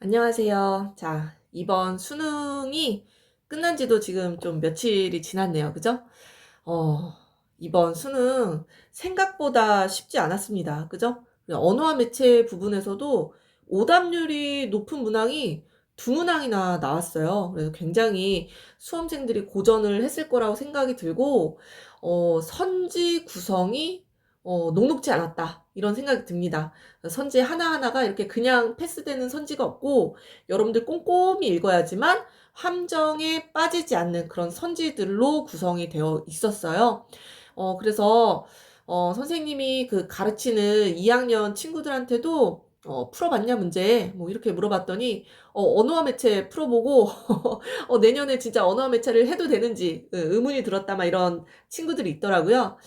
안녕하세요. 자, 이번 수능이 끝난 지도 지금 좀 며칠이 지났네요. 그죠? 어, 이번 수능 생각보다 쉽지 않았습니다. 그죠? 언어와 매체 부분에서도 오답률이 높은 문항이 두 문항이나 나왔어요. 그래서 굉장히 수험생들이 고전을 했을 거라고 생각이 들고, 선지 구성이 녹록지 않았다. 이런 생각이 듭니다. 선지 하나하나가 이렇게 그냥 패스되는 선지가 없고, 여러분들 꼼꼼히 읽어야지만 함정에 빠지지 않는 그런 선지들로 구성이 되어 있었어요. 그래서 선생님이 그 가르치는 2학년 친구들한테도 풀어봤냐 문제 뭐 이렇게 물어봤더니 언어와 매체 풀어보고 내년에 진짜 언어와 매체를 해도 되는지 의문이 들었다 막 이런 친구들이 있더라고요.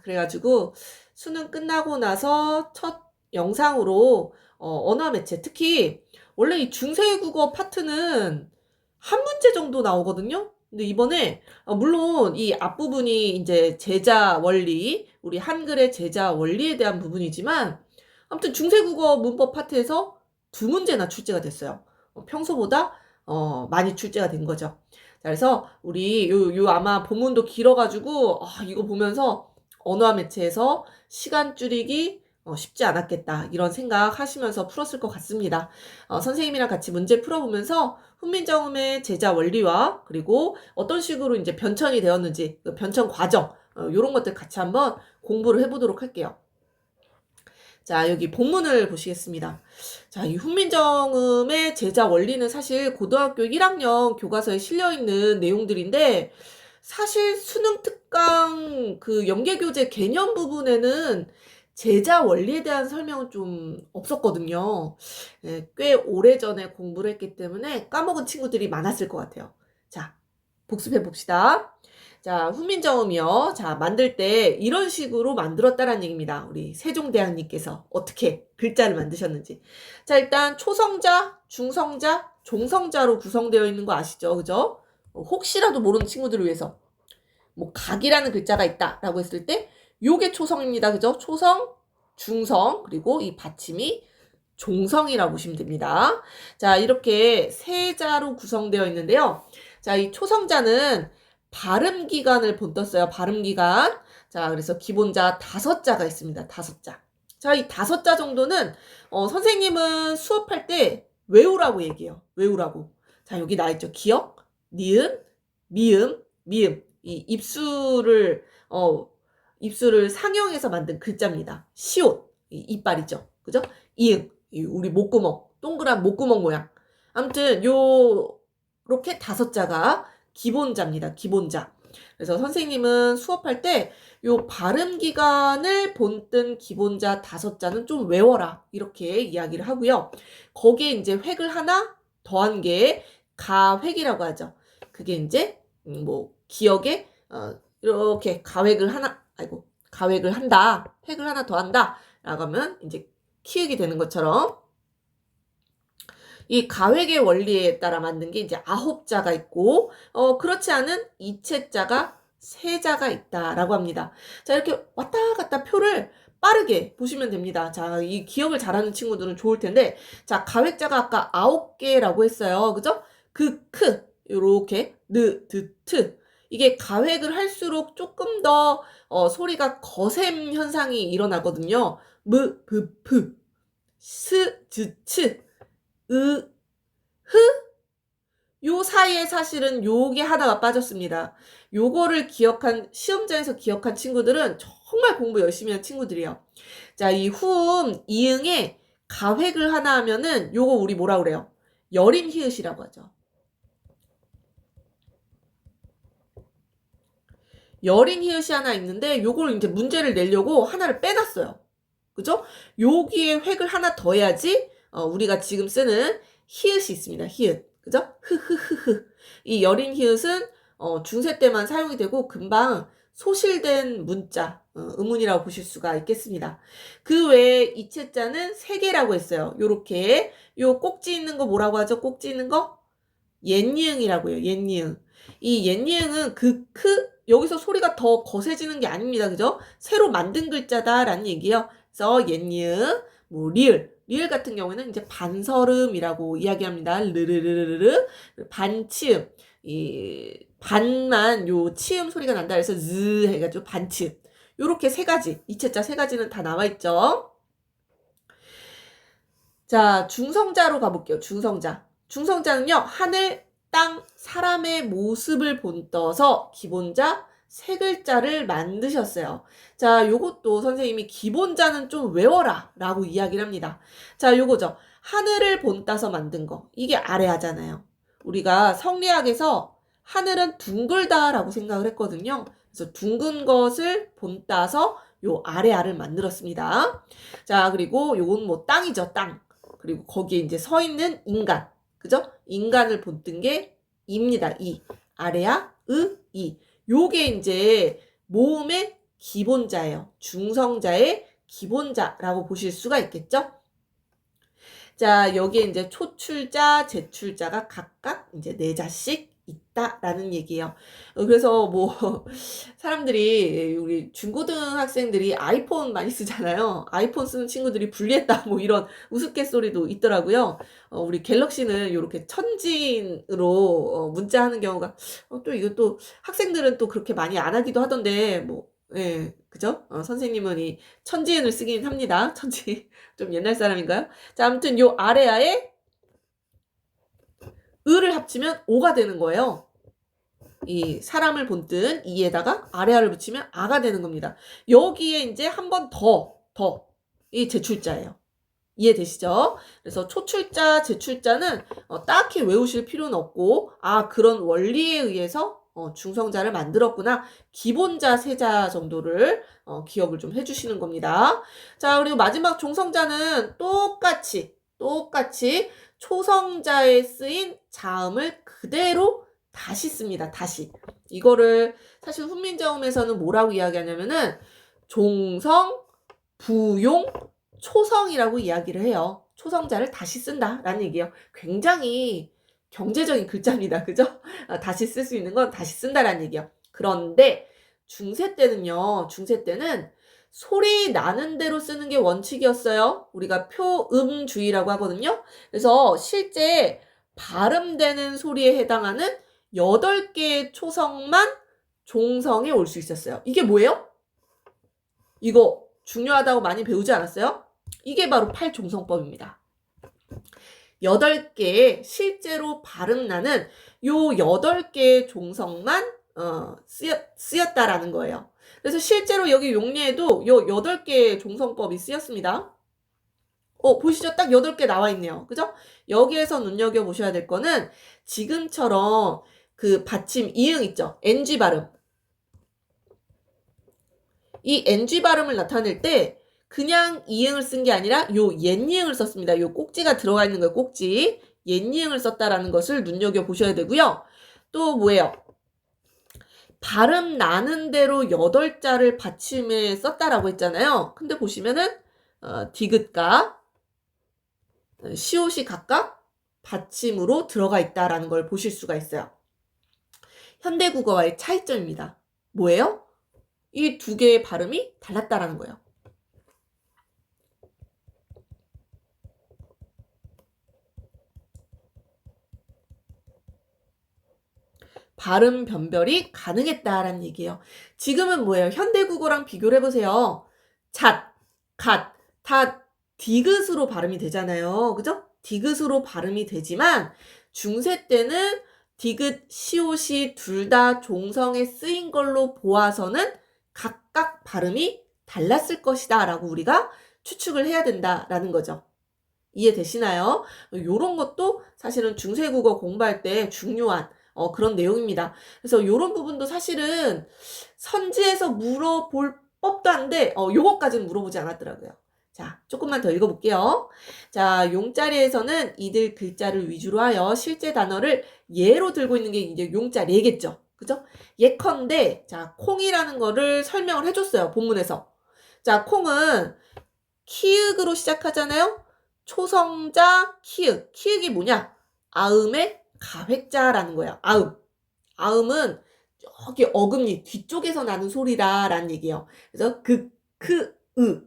그래가지고 수능 끝나고 나서 첫 영상으로 언어와 매체 특히 원래 이 중세국어 파트는 한 문제 정도 나오거든요. 근데 이번에 물론 이 앞부분이 이제 제자 원리, 우리 한글의 제자 원리에 대한 부분이지만 아무튼 중세국어 문법 파트에서 두 문제나 출제가 됐어요. 평소보다 많이 출제가 된 거죠. 자, 그래서 우리 요 아마 본문도 길어가지고 이거 보면서 언어와 매체에서 시간 줄이기 쉽지 않았겠다 이런 생각 하시면서 풀었을 것 같습니다. 선생님이랑 같이 문제 풀어보면서 훈민정음의 제자 원리와 그리고 어떤 식으로 이제 변천이 되었는지 그 변천 과정 이런 것들 같이 한번 공부를 해보도록 할게요. 자, 여기 본문을 보시겠습니다. 자, 이 훈민정음의 제자 원리는 사실 고등학교 1학년 교과서에 실려있는 내용들인데 사실 수능 특강 그 연계교재 개념 부분에는 제자 원리에 대한 설명은 좀 없었거든요. 꽤 오래전에 공부를 했기 때문에 까먹은 친구들이 많았을 것 같아요. 자, 복습해 봅시다. 자, 훈민정음이요. 자, 만들 때 이런 식으로 만들었다라는 얘기입니다. 우리 세종대왕님께서 어떻게 글자를 만드셨는지. 자, 일단 초성자, 중성자, 종성자로 구성되어 있는 거 아시죠? 그죠? 혹시라도 모르는 친구들을 위해서 뭐 각이라는 글자가 있다라고 했을 때 요게 초성입니다. 그죠? 초성, 중성, 그리고 이 받침이 종성이라고 보시면 됩니다. 자, 이렇게 세 자로 구성되어 있는데요. 자, 이 초성자는 발음 기간을 본떴어요. 발음 기간. 자, 그래서 기본자 5자가 있습니다. 5자. 자, 이 5자 정도는 선생님은 수업할 때 외우라고 얘기해요. 외우라고. 자, 여기 나와 있죠. 기역, 니은, 미음, 미음. 이 입술을 상형해서 만든 글자입니다. 시옷, 이빨이죠. 그죠? 이응, 우리 목구멍, 동그란 목구멍 모양. 아무튼 요렇게 5자가 기본자입니다. 기본자. 그래서 선생님은 수업할 때 요 발음 기간을 본뜬 기본자 5자는 좀 외워라. 이렇게 이야기를 하고요. 거기에 이제 획을 하나 더한 게 가획이라고 하죠. 그게 이제 뭐 기억에 이렇게 가획을 한다. 획을 하나 더한다. 라고 하면 이제 키읔이 되는 것처럼 이 가획의 원리에 따라 만든 게 이제 9자가 있고 그렇지 않은 이체자가 3자가 있다라고 합니다. 자, 이렇게 왔다 갔다 표를 빠르게 보시면 됩니다. 자, 이 기억을 잘하는 친구들은 좋을 텐데 자, 가획자가 아까 9개라고 했어요. 그죠? 요렇게 트 이게 가획을 할수록 조금 더 소리가 거셈 현상이 일어나거든요. 프 츠 흐? 요 사이에 사실은 요게 하나가 빠졌습니다. 요거를 시험장에서 기억한 친구들은 정말 공부 열심히 한 친구들이에요. 자, 이 후음, 이응에 가획을 하나 하면은 요거 우리 뭐라 그래요? 여린 히읗이라고 하죠. 여린 히읗이 하나 있는데 요걸 이제 문제를 내려고 하나를 빼놨어요. 그죠? 여기에 획을 하나 더 해야지 우리가 지금 쓰는 히읗이 있습니다. 히읗. 그죠? 흐흐흐흐. 이 여린 히읗은 중세 때만 사용이 되고 금방 소실된 문자, 음운이라고 보실 수가 있겠습니다. 그 외에 이체자는 3개라고 했어요. 요렇게 요 꼭지 있는 거 뭐라고 하죠? 꼭지 있는 거? 옛니응이라고 해요. 옛니응. 이 옛니응은 여기서 소리가 더 거세지는 게 아닙니다. 그죠? 새로 만든 글자다라는 얘기예요. 그래서 옛니응 뭐 리을 같은 경우에는 이제 반설음이라고 이야기합니다. 르르르르르 반치음 이 반만 요 치음 소리가 난다 그래서 즈 해가지고 반치음 요렇게 세 가지 이체자 세 가지는 다 나와 있죠. 자 중성자로 가볼게요. 중성자는요 하늘 땅 사람의 모습을 본떠서 기본자 세 글자를 만드셨어요. 자, 요것도 선생님이 기본자는 좀 외워라 라고 이야기를 합니다. 자, 요거죠. 하늘을 본따서 만든 거. 이게 아래하잖아요. 우리가 성리학에서 하늘은 둥글다 라고 생각을 했거든요. 그래서 둥근 것을 본따서 요 아래아를 만들었습니다. 자, 그리고 요건 뭐 땅이죠, 땅. 그리고 거기에 이제 서 있는 인간. 그죠? 인간을 본뜬 게 이입니다. 이. 아래아, 이. 요게 이제 모음의 기본자예요. 중성자의 기본자라고 보실 수가 있겠죠? 자, 여기에 이제 초출자, 제출자가 각각 이제 4자씩 있다라는 얘기예요. 그래서 뭐 사람들이 우리 중고등학생들이 아이폰 많이 쓰잖아요. 아이폰 쓰는 친구들이 불리했다 뭐 이런 우스갯소리도 있더라고요. 우리 갤럭시는 이렇게 천진으로 문자하는 경우가 또 이것도 학생들은 또 그렇게 많이 안 하기도 하던데 뭐 예, 그죠? 선생님은 이 천지은을 쓰긴 합니다. 천지 좀 옛날 사람인가요? 자, 아무튼 요 아래아에 을을 합치면 오가 되는 거예요. 이 사람을 본뜬 이에다가 아래아를 붙이면 아가 되는 겁니다. 여기에 이제 한 번 더 이 제출자예요. 이해되시죠? 그래서 초출자, 제출자는 딱히 외우실 필요는 없고 그런 원리에 의해서 중성자를 만들었구나. 기본자, 세자 정도를 기억을 좀 해주시는 겁니다. 자, 그리고 마지막 종성자는 똑같이 초성자에 쓰인 자음을 그대로 다시 씁니다. 다시. 이거를 사실 훈민정음에서는 뭐라고 이야기하냐면은 종성, 부용, 초성이라고 이야기를 해요. 초성자를 다시 쓴다라는 얘기예요. 굉장히 경제적인 글자입니다. 그죠? 다시 쓸 수 있는 건 다시 쓴다라는 얘기예요. 그런데 중세 때는 소리 나는 대로 쓰는 게 원칙이었어요. 우리가 표음주의라고 하거든요. 그래서 실제 발음되는 소리에 해당하는 8개의 초성만 종성에 올 수 있었어요. 이게 뭐예요? 이거 중요하다고 많이 배우지 않았어요? 이게 바로 팔종성법입니다. 8개의 실제로 발음나는 요 8개의 종성만 쓰였다라는 거예요. 그래서 실제로 여기 용례에도 요 8개의 종성법이 쓰였습니다. 보시죠? 딱 8개 나와 있네요. 그죠? 여기에서 눈여겨보셔야 될 거는 지금처럼 그 받침 이응 있죠? NG 발음. 이 NG 발음을 나타낼 때 그냥 이응을 쓴 게 아니라 요 옛이응을 썼습니다. 요 꼭지가 들어가 있는 거예요. 꼭지. 옛이응을 썼다라는 것을 눈여겨보셔야 되고요. 또 뭐예요? 발음 나는 대로 8자를 받침에 썼다라고 했잖아요. 근데 보시면은 디귿과 시옷이 각각 받침으로 들어가 있다라는 걸 보실 수가 있어요. 현대국어와의 차이점입니다. 뭐예요? 이 두 개의 발음이 달랐다라는 거예요. 발음 변별이 가능했다라는 얘기예요. 지금은 뭐예요? 현대국어랑 비교를 해보세요. 잣, 갓, 다 디귿으로 발음이 되잖아요. 그죠? 디귿으로 발음이 되지만 중세 때는 디귿, 시옷이 둘 다 종성에 쓰인 걸로 보아서는 각각 발음이 달랐을 것이다 라고 우리가 추측을 해야 된다라는 거죠. 이해되시나요? 요런 것도 사실은 중세국어 공부할 때 중요한 그런 내용입니다. 그래서 요런 부분도 사실은 선지에서 물어볼 법도 한데 요거까지는 물어보지 않았더라고요. 자, 조금만 더 읽어볼게요. 자, 용자리에서는 이들 글자를 위주로 하여 실제 단어를 예로 들고 있는 게 이제 용자 4개죠. 그죠? 예컨대 자, 콩이라는 거를 설명을 해줬어요. 본문에서. 자, 콩은 키읔으로 시작하잖아요. 초성자 키읔. 키읔이 뭐냐? 아음의 가획자라는 거예요. 아음은 저기 어금니 뒤쪽에서 나는 소리다라는 얘기예요. 그래서 그, 으.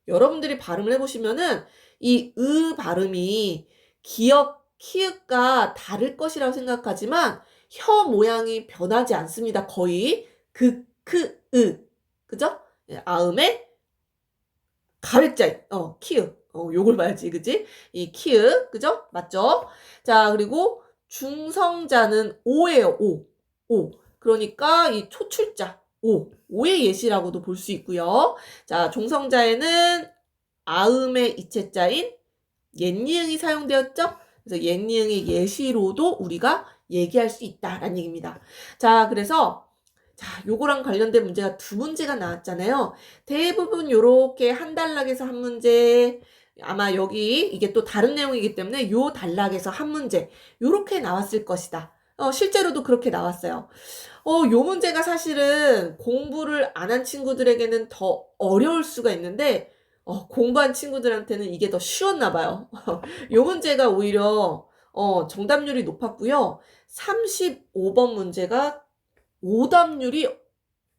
여러분들이 발음을 해보시면은 이 발음이 기역, 키읔과 다를 것이라고 생각하지만 혀 모양이 변하지 않습니다. 거의 그죠? 아음에 가획자인 키읔. 요걸 봐야지, 그지? 이 키읔, 그죠? 맞죠? 자, 그리고 중성자는 오예요, 오. 그러니까 이 초출자, 오의 예시라고도 볼 수 있고요. 자, 종성자에는 아음의 이체자인 옛니응이 사용되었죠? 그래서 옛니응의 예시로도 우리가 얘기할 수 있다라는 얘기입니다. 자, 그래서 요거랑 관련된 문제가 두 문제가 나왔잖아요. 대부분 요렇게 한 단락에서 한 문제, 아마 여기 이게 또 다른 내용이기 때문에 요 단락에서 한 문제 요렇게 나왔을 것이다. 실제로도 그렇게 나왔어요. 요 문제가 사실은 공부를 안 한 친구들에게는 더 어려울 수가 있는데 공부한 친구들한테는 이게 더 쉬웠나 봐요. 요 문제가 오히려 정답률이 높았고요. 35번 문제가 오답률이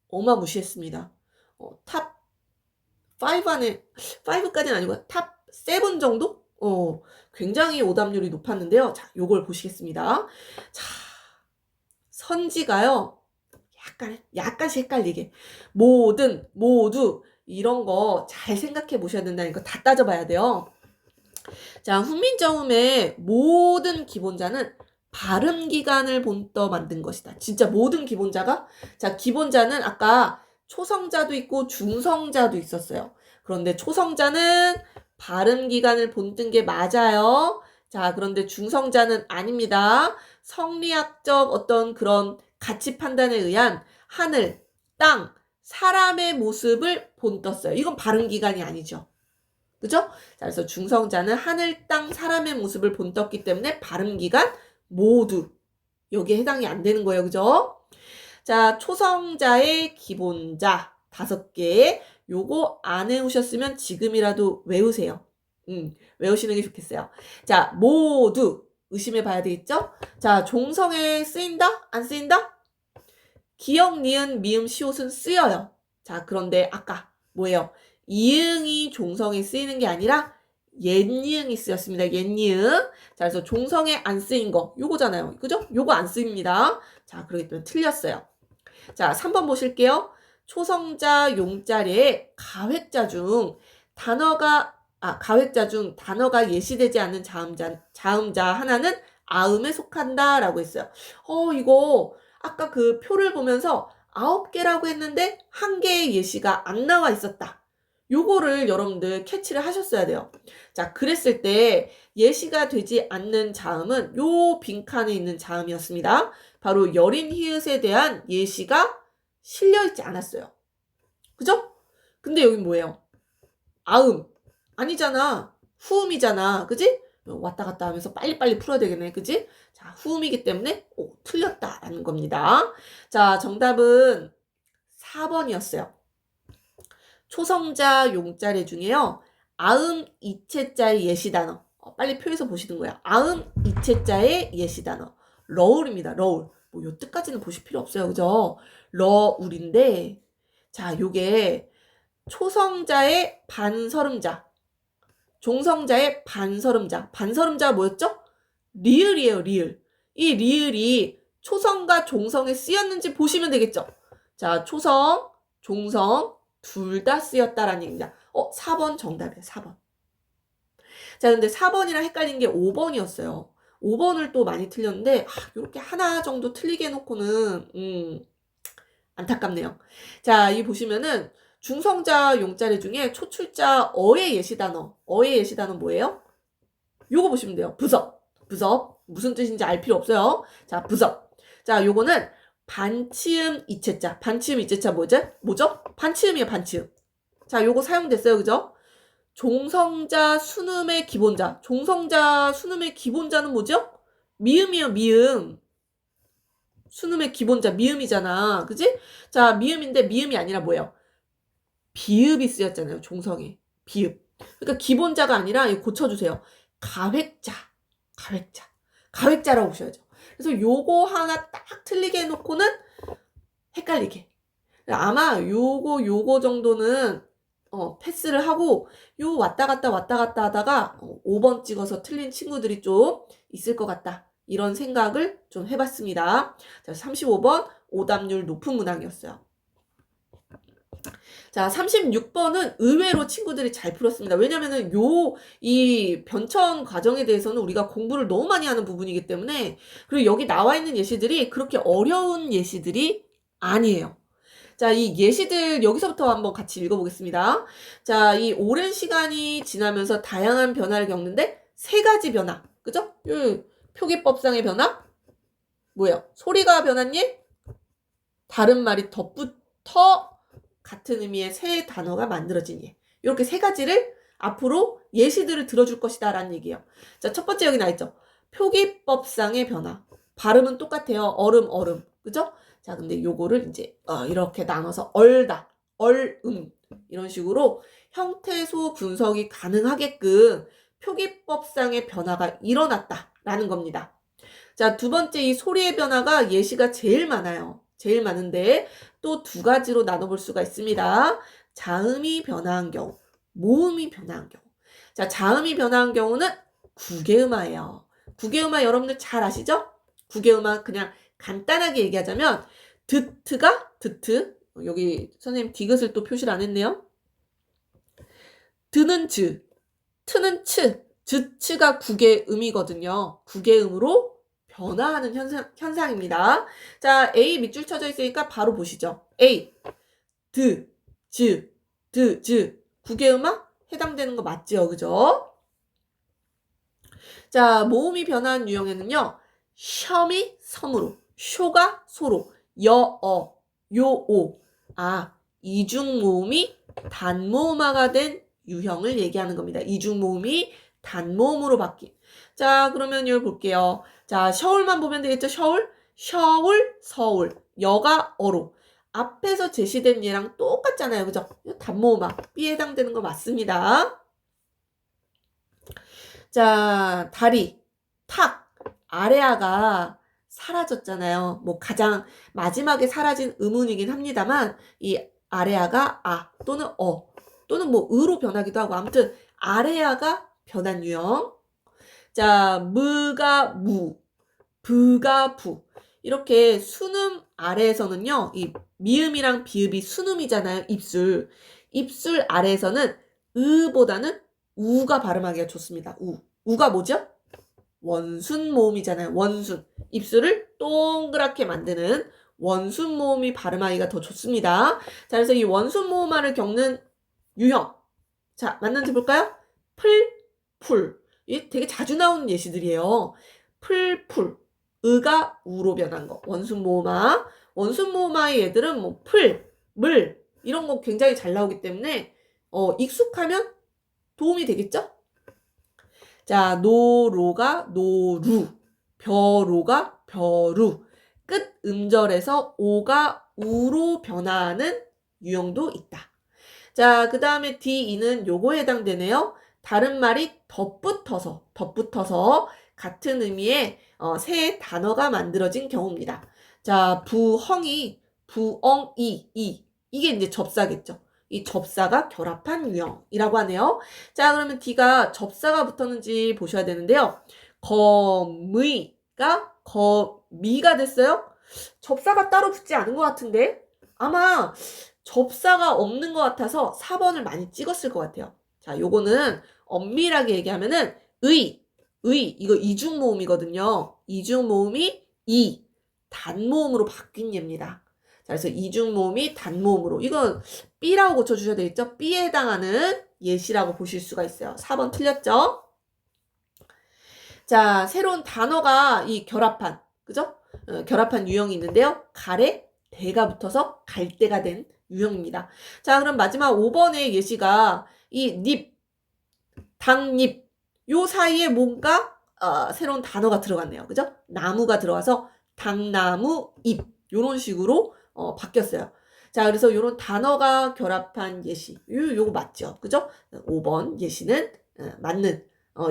어마무시했습니다. 탑 5 안에 5까지는 아니고 탑 7 정도? 굉장히 오답률이 높았는데요. 자, 요걸 보시겠습니다. 자, 선지가요. 약간씩 헷갈리게. 모두 이런 거 잘 생각해 보셔야 된다니까 다 따져봐야 돼요. 자, 훈민정음의 모든 기본자는 발음기관을 본떠 만든 것이다. 진짜 모든 기본자가? 자, 기본자는 아까 초성자도 있고 중성자도 있었어요. 그런데 초성자는 발음기관을 본뜬 게 맞아요. 자, 그런데 중성자는 아닙니다. 성리학적 어떤 그런 가치 판단에 의한 하늘, 땅, 사람의 모습을 본떴어요. 이건 발음기관이 아니죠. 그죠? 자, 그래서 중성자는 하늘, 땅, 사람의 모습을 본떴기 때문에 발음기관 모두 여기에 해당이 안 되는 거예요. 그죠? 자, 초성자의 기본자 5개. 요거 안 외우셨으면 지금이라도 외우세요. 외우시는 게 좋겠어요. 자, 모두 의심해 봐야 되겠죠? 자, 종성에 쓰인다? 안 쓰인다? 기역, 니은, 미음, 시옷은 쓰여요. 자, 그런데 아까 뭐예요? 이응이 종성에 쓰이는 게 아니라 옛니응이 쓰였습니다. 옛니응. 자, 그래서 종성에 안 쓰인 거 요거잖아요. 그죠? 요거 안 쓰입니다. 자, 그렇기 때문에 틀렸어요. 자, 3번 보실게요. 초성자 용자리에 가획자 중 단어가 예시되지 않는 자음자 하나는 아음에 속한다 라고 했어요. 이거 아까 그 표를 보면서 9개라고 했는데 1개의 예시가 안 나와 있었다. 요거를 여러분들 캐치를 하셨어야 돼요. 자, 그랬을 때 예시가 되지 않는 자음은 요 빈칸에 있는 자음이었습니다. 바로 여린 히읗에 대한 예시가 실려있지 않았어요. 그죠? 근데 여긴 뭐예요? 아음. 아니잖아. 후음이잖아. 그지? 왔다 갔다 하면서 빨리빨리 풀어야 되겠네. 그지? 자, 후음이기 때문에 틀렸다라는 겁니다. 자, 정답은 4번이었어요. 초성자 용자리 중에요. 아음 이체자의 예시단어. 빨리 표에서 보시는 거야. 아음 이체자의 예시단어. 러울입니다. 러울. 뭐 요 뜻까지는 보실 필요 없어요. 그죠? 러울인데 자, 요게 초성자의 반설음자, 종성자의 반설음자. 반설음자가 뭐였죠? 리을이에요. 리을. 이 리을이 초성과 종성에 쓰였는지 보시면 되겠죠? 자, 초성, 종성 둘 다 쓰였다라는 얘기입니다. 4번 정답이에요. 4번. 자, 근데 4번이랑 헷갈린 게 5번이었어요. 5번을 또 많이 틀렸는데 이렇게 하나 정도 틀리게 해놓고는 안타깝네요. 자, 이 보시면은 중성자 용자리 중에 초출자 어의 예시단어. 어의 예시단어 뭐예요? 요거 보시면 돼요. 부섭. 무슨 뜻인지 알 필요 없어요. 자, 부섭. 자, 요거는 반치음 이체자. 반치음 이체자 뭐죠? 반치음이에요, 반치음. 자, 요거 사용됐어요. 그죠? 종성자 순음의 기본자. 종성자 순음의 기본자는 뭐죠? 미음이에요, 미음. 순음의 기본자 미음이잖아. 그지? 자, 미음인데 미음이 아니라 뭐예요? 비읍이 쓰였잖아요. 종성에. 비읍. 그러니까 기본자가 아니라 이거 고쳐주세요. 가획자. 가획자라고 보셔야죠. 그래서 요거 하나 딱 틀리게 해놓고는 헷갈리게. 아마 요거 정도는 패스를 하고 요 왔다 갔다 하다가 5번 찍어서 틀린 친구들이 좀 있을 것 같다. 이런 생각을 좀 해봤습니다. 자, 35번 오답률 높은 문항이었어요. 자, 36번은 의외로 친구들이 잘 풀었습니다. 왜냐면은 이 변천 과정에 대해서는 우리가 공부를 너무 많이 하는 부분이기 때문에, 그리고 여기 나와 있는 예시들이 그렇게 어려운 예시들이 아니에요. 자, 이 예시들 여기서부터 한번 같이 읽어보겠습니다. 자, 이 오랜 시간이 지나면서 다양한 변화를 겪는데 세 가지 변화. 그죠? 표기법상의 변화? 뭐예요? 소리가 변한 예? 다른 말이 덧붙어 같은 의미의 새 단어가 만들어진 예. 이렇게 세 가지를 앞으로 예시들을 들어줄 것이다 라는 얘기예요. 자, 첫 번째 여기 나있죠. 표기법상의 변화. 발음은 똑같아요. 얼음. 그죠? 자, 근데 요거를 이제 이렇게 나눠서 얼다, 이런 식으로 형태소 분석이 가능하게끔 표기법상의 변화가 일어났다라는 겁니다. 자, 두 번째 이 소리의 변화가 예시가 제일 많아요. 제일 많은데 또 두 가지로 나눠볼 수가 있습니다. 자음이 변화한 경우, 모음이 변화한 경우. 자, 자음이 변화한 경우는 구개음화예요. 구개음화 여러분들 잘 아시죠? 구개음화 그냥 간단하게 얘기하자면 드트, 여기 선생님 디귿을 또 표시를 안 했네요. 드는 즈, 트는 츠, 즈츠가 구개음이거든요. 구개음으로 변화하는 현상입니다. 자, A 밑줄 쳐져 있으니까 바로 보시죠. A, 드, 즈, 구개음화 해당되는 거 맞죠? 그죠? 자, 모음이 변화한 유형에는요. 셔이 섬으로, 쇼가 소로, 여어, 요오. 이중모음이 단모음화가 된 유형을 얘기하는 겁니다. 이중모음이 단모음으로 바뀐. 자, 그러면 여기 볼게요. 자, 셔울만 보면 되겠죠? 셔울, 서울, 여가 어로. 앞에서 제시된 얘랑 똑같잖아요. 그죠? 단모음화, B에 해당되는 거 맞습니다. 자, 다리, 탁, 아래아가 사라졌잖아요. 뭐 가장 마지막에 사라진 의문이긴 합니다만 이 아래아가 또는 또는 뭐 으로 변하기도 하고 아무튼 아래아가 변한 유형. 자, 무가 무, 부가 부. 이렇게 순음 아래에서는요. 이 미음이랑 비읍이 순음이잖아요. 입술 아래에서는 으보다는 우가 발음하기가 좋습니다. 우가 뭐죠? 원순 모음이잖아요. 원순. 입술을 동그랗게 만드는 원순 모음이 발음하기가 더 좋습니다. 자, 그래서 이 원순 모음화를 겪는 유형. 자, 맞는지 볼까요? 풀. 이게 되게 자주 나오는 예시들이에요. 풀. 으가 우로 변한 거. 원순 모음화. 원순 모음화의 얘들은 뭐 물 이런 거 굉장히 잘 나오기 때문에 익숙하면 도움이 되겠죠? 자, 노로가 노루, 벼로가 벼루, 끝 음절에서 오가 우로 변화하는 유형도 있다. 자, 그 다음에 D2는 요거에 해당되네요. 다른 말이 덧붙어서 같은 의미의 새 단어가 만들어진 경우입니다. 자, 부엉이, 이게 이제 접사겠죠. 이 접사가 결합한 유형이라고 하네요. 자, 그러면 D가 접사가 붙었는지 보셔야 되는데요. 거미가 거미가 됐어요? 접사가 따로 붙지 않은 것 같은데 아마 접사가 없는 것 같아서 4번을 많이 찍었을 것 같아요. 자, 요거는 엄밀하게 얘기하면은 이거 이중모음이거든요. 이중모음이 단모음으로 바뀐 예입니다. 자, 그래서 이중모음이 단모음으로. 이건 B라고 고쳐주셔야 되겠죠? B에 해당하는 예시라고 보실 수가 있어요. 4번 틀렸죠? 자, 새로운 단어가 이 결합한, 그죠? 결합한 유형이 있는데요. 갈에 대가 붙어서 갈대가 된 유형입니다. 자, 그럼 마지막 5번의 예시가 이 당잎, 요 사이에 뭔가 새로운 단어가 들어갔네요. 그죠? 나무가 들어가서 당나무 잎 요런 식으로 바뀌었어요. 자, 그래서 요런 단어가 결합한 예시 요거 맞죠? 그죠? 5번 예시는 맞는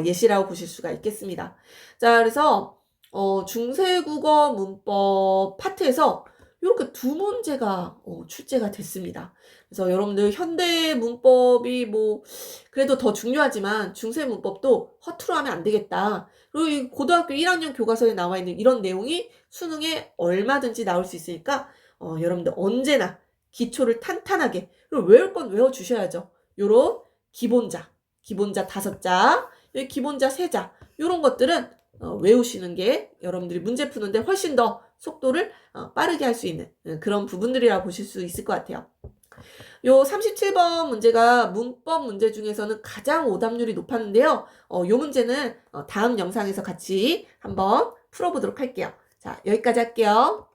예시라고 보실 수가 있겠습니다. 자, 그래서 중세국어 문법 파트에서 요렇게 두 문제가 출제가 됐습니다. 그래서 여러분들 현대 문법이 뭐 그래도 더 중요하지만 중세 문법도 허투루 하면 안 되겠다. 그리고 이 고등학교 1학년 교과서에 나와 있는 이런 내용이 수능에 얼마든지 나올 수 있으니까 여러분들 언제나 기초를 탄탄하게, 그리고 외울 건 외워 주셔야죠. 요런 기본자 5자, 여기 기본자 3자, 요런 것들은 외우시는 게 여러분들이 문제 푸는데 훨씬 더 속도를 빠르게 할 수 있는 그런 부분들이라고 보실 수 있을 것 같아요. 요 37번 문제가 문법 문제 중에서는 가장 오답률이 높았는데요. 요 문제는 다음 영상에서 같이 한번 풀어보도록 할게요. 자, 여기까지 할게요.